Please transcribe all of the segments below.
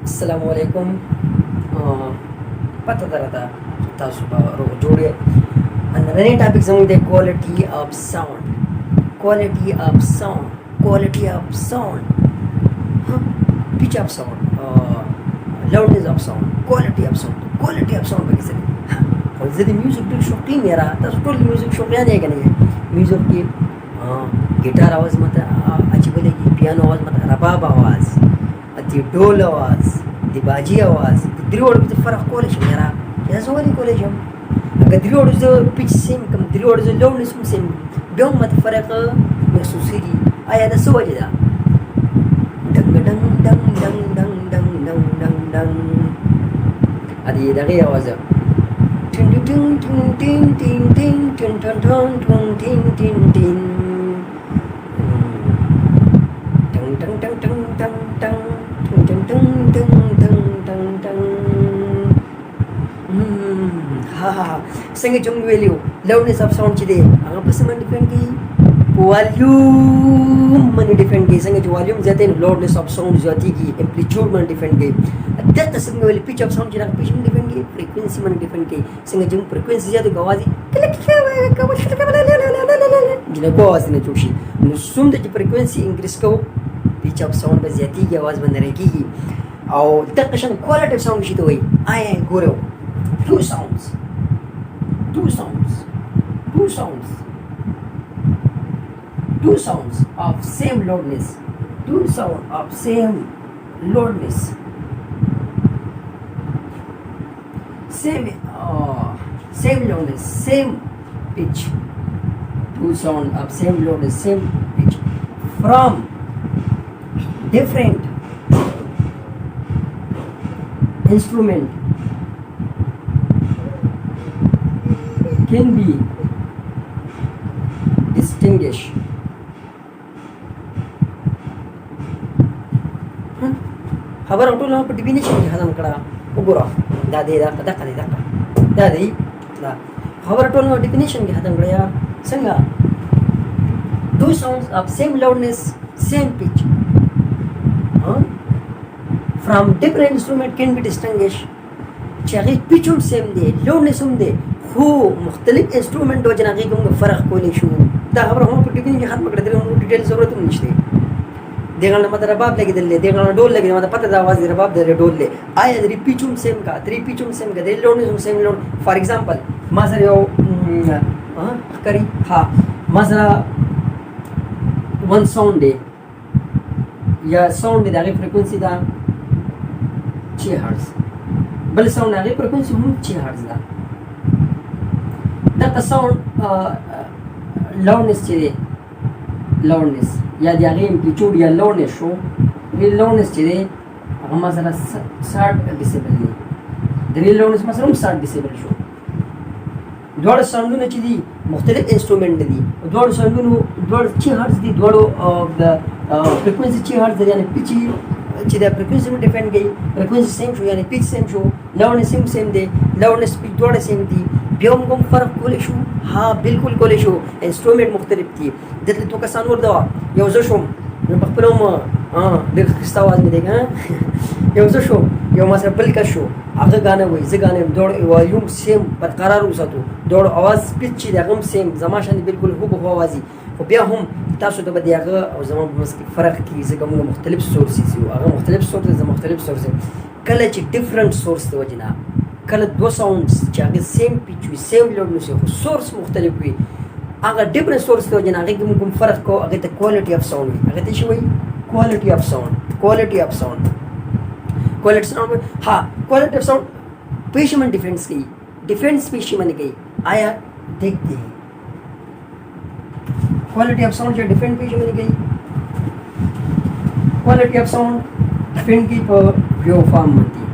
السلام علیکم. پته درته تاسو به روغ جوړ یې. نننی ټاپک زموږ د کوالټي اف ساوند. کوالټي اف ساوند. کوالټي اف ساوند. pitch of sound, loudness of sound, quality of sound. Quality of sound بګی سره. زه د میوزیک ډېر شوقین یم. تاسو ټول میوزیک شوقیان یې که نه یې؟ میوزیک کې ګیټار आवाज ماته عجیب لګي، پیانو आवाज ماته، رباب आवाज، د ډول आवाज، د باجي आवाज، د دریوړو کې فرق کولی شم یاره. دا زه ولې کولی شم؟ که دریوړو زه پیچ سیم کړم، دریوړو زه لوډنس هم سیم، بیا هم ماته فرق محسوسېږي. آیا دا څه وجې ده؟ ډنګ ډنګ ډنګ ډنګ ډنګ ډنګ ډنګ ډنګ ډنګ د دغې आवाज ټین ټین ټین ټین ټین ټین ټین ټین ټین ټین ټین ټین ټنګ ټنګ ټنګ ټنګ ټنګ ټنګ ټنګ ټنګ ټنګ ټنګ ټنګ ټنګ. څنګه چې موږ ویلي وو لوډنس اف ساوند چې دی هغه په څه باندې ډیپینډ کوي؟ والیوم باندې ډیپینډ کوي. څنګه چې والیوم زیات وي نو لوډنس اف ساوند زیاتېږي. امپلیټیوډ باندې ډیپینډ کوي. دغه څنګه ویلي پیچ اف ساوند چې هغه پیچ باندې ډیپینډ کوي، فریکوینسي باندې ډیپینډ کوي. څنګه چې موږ فریکوینسي زیاته کړو اواز جنکو आवाज نه جوړ شي، نو څومره چې فریکوینسي انکریز کوو پیچ اف ساوند به زیاتېږي، आवाज به نری کېږي. او دغه شان کوالټي اف ساوند شي ته وایي. آیا ګورو two sounds of same loudness, two sound of same loudness, same loudness, same pitch, two sound of same loudness, same pitch from different instrument can be distinguished. خبره ټول په ډیفینیشن کې ختم کړه. وګوره دا دی دا خبره ټول په ډیفینیشن کې ختم کړه. یار څنګه two sounds of same loudness, same pitch from different instrument can be distinguished. چې هغې پیچ هم سیم دی، لوډنس هم دی، خو مختلف انسټرومنټ وجه نه هغې کې موږ فرق کولی شو. دا خبره هم په ډیفینیشن کې ختمه کړه. دغه موږ ډیټیل ضرورت هم نشته. دغه نه ماته رباب لګېدل دی، دغه نه ډول لګېدل، ماته پته د आवाज د رباب د ډول دی. آیا د پیچ هم سیم کا، ترې پیچ هم سیم کا، د لوډنس هم سیم لوډ. فار ایگزامپل ما سره یو ښکاري، ما سره ون ساوند دی یا ساوند دی، د هغې فریکوینسي ده 6 هرتز، بل ساوند هغې فریکوینسي هم 6 هرتز ده. دغه ساوند لاونس چې دی، لاونس یا د هغې امپلیټیوډ یا لوډنس شو، لوډنس چې دی هغه ما سره 60 ډیسیبل دی، د دې لوډنس ما سره هم 60 ډیسیبل شو. دواړه ساوندونه چې دي مختلف انسټرومنټ نه دي، دواړو ساوندونو دواړه 6 هرتز دي، دواړو د فریکوینسي 6 هرتز دی، یعنې پیچ چې د فریکوینسي هم ډیپینډ کوي. فریکوینسي سیم شو یعنې پیچ سیم شو، لوډنس هم سیم دی، لوډنس پیچ دواړه سیم دي. بیا هم کوم فرق کولی شو؟ ها بالکل کولی شو. انسټرومنټ مختلف دي. دلته 2 کسان ورته وه، یو زه شوم، نو په خپله هم ډېر ښایسته اواز مې دی که یو زه شوم، یو ما سره بل کس شو، هغه ګانه وایي، زه ګانه یم، دواړو والیوم سیم برقرار وساتو، دواړو اواز پیچ چې دی هغه هم سیم زما شانې بالکل هوبهو اواز وي. خو بیا هم تاسو ته به د هغه او زما په منځ کې فرق کېږي، ځکه موږ مختلف سورسز یو، هغه مختلف سورس دی، زه مختلف سورس یم. کله چې ډفرنټ سورس د وجې نه، کله 2 ساوندز چې هغې سیم پیچ وي، سیم لوډنس وي، خو سورس مختلف وي، هغه ډفرنټ سورس د وجې نه هغې کې موږ کوم فرق کوو، هغې ته کوالټي اف ساوند وي. هغې ته څه وایي؟ کوالټي اف ساوند. کوالټي اف ساوند، کوالټي ساوند. کوالټي اف ساوند پیش باندې ډیفرنس کوي، ډیفرنس پیش باندې کوي. آیا دیکھتے ہیں کوالٹی آف ساؤنड جو ڈیفرنٹ پیج میں گئی، کوالٹی آف ساؤنड ڈیفرنٹ کی پر ویو فارم ہوتی ہے،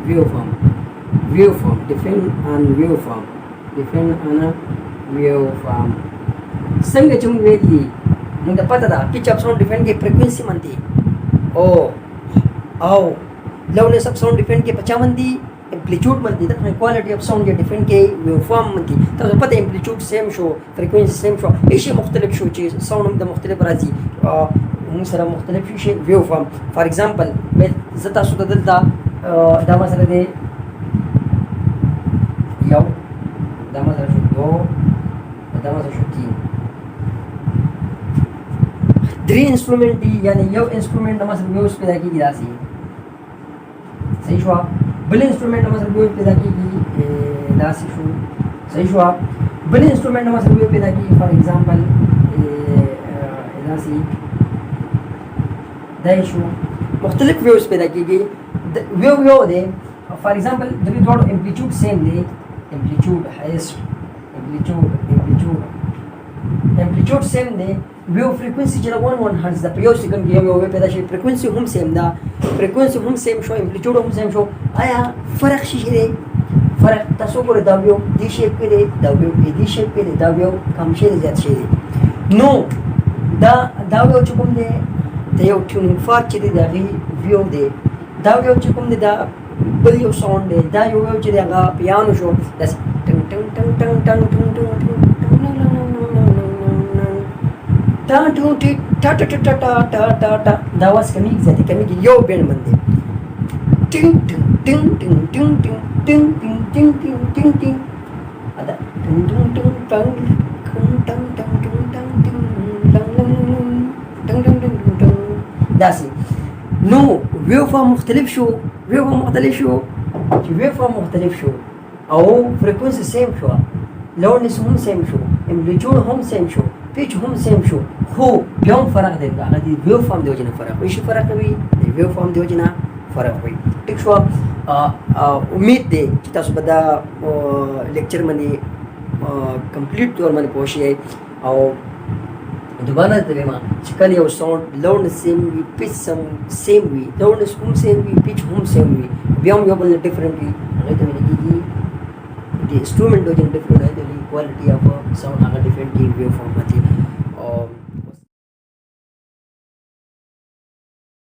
ویو فارم ڈیفرنٹ آن ویو فارم څنګه چې موږ ویلي موږ ته پته ده پیچ اف ساؤنड ډیفرنٹ کی فریکوینسي باندې او لوډنس اف ساؤنड ډیفرنٹ کی 50 باندې، امپلیټیوډ باندې د کوالټي اف ساوند کې ډیفرنٹ کې ویو فارم باندې تاسو پته امپلیټیوډ سیم شو، فریکوینسي سیم شو، هیڅ مختلف شو چې ساوند هم د مختلف راځي. هم سره مختلف شي ویو فارم فار ایگزامپل زه تاسو ته دلته دا مثلا دی یو دا مثلا شو دو دا مثلا شو تین درې انسټرومنټ دي یعنی یو انسټرومنټ مثلا ویوز پیدا کیږي داسې صحیح شو بل انسټرومنټ مثلا ویوز پیدا کیږي داسې شو صحیح شو بل انسټرومنټ مثلا ویوز پیدا کیږي فار ایگزامپل داسې دا شو مختلف ویوز پیدا کیږي ویو یو دی فار ایگزامپل د دې دوه امپلیټیوډ سیم دی امپلیټیوډ هایست امپلیټیوډ سیم دی ویو فریکوینسي چې 1 هرتز د په یو سکند کې یو ویو پیدا شي فریکوینسي هم سیم ده فریکوینسي هم سیم شو امپلیټیوډ هم سیم شو آیا فرق شي دی فرق تاسو ګورئ دا ویو دې شیپ کې دی دا ویو دې شیپ کې دی دا ویو کم شي زیات شي نو دا ویو چې کوم دی د یو ټیونینګ فارک چې دی د هغې ویو دی دا ویو چې کوم دی دا بل یو ساوند دی دا یو ویو چې دی هغه پیانو شو داسې ټنګ ټنګ ټنګ ټنګ ټنګ ټنګ ټنګ تا ټو ټی ټا ټا ټا ټا ټا ټا ټا دا واس کمیږي ځکه کمیږي یو بینډ باندې ټینګ ټینګ ټینګ ټینګ ټینګ ټینګ ټینګ ټینګ ټینګ ټینګ ټینګ ادا ټینګ ټینګ ټینګ ټنګ ټنګ ټنګ ټنګ ټنګ ټنګ ټنګ داسې نو ویو فارم مختلف شو چې ویو فارم مختلف شو او فریکوینسي سیم شو لونس هم سیم شو امپلیټیوډ هم سیم شو پیچ هم سیم شو خو بیا هم فرق دی هغه د ویو فارم د وجې نه فرق وي شي فرق وي د ویو فارم د وجې نه فرق وي ټیک شو امید دی چې تاسو به دا لیکچر باندې کمپلیټ طور باندې پوه شئ او دوباره ته وایم چې کله یو ساوند لوډ سیم وي پیچ سیم وي لوډ هم سیم وي پیچ هم سیم وي بیا هم یو بل ډیفرنٹ وي هغه ته ویل کېږي د انسټرومنټ د وجې ډیفرنٹ دی کوالټي اف ساوند هغه ډیفرنٹ دی ویو فارم باندې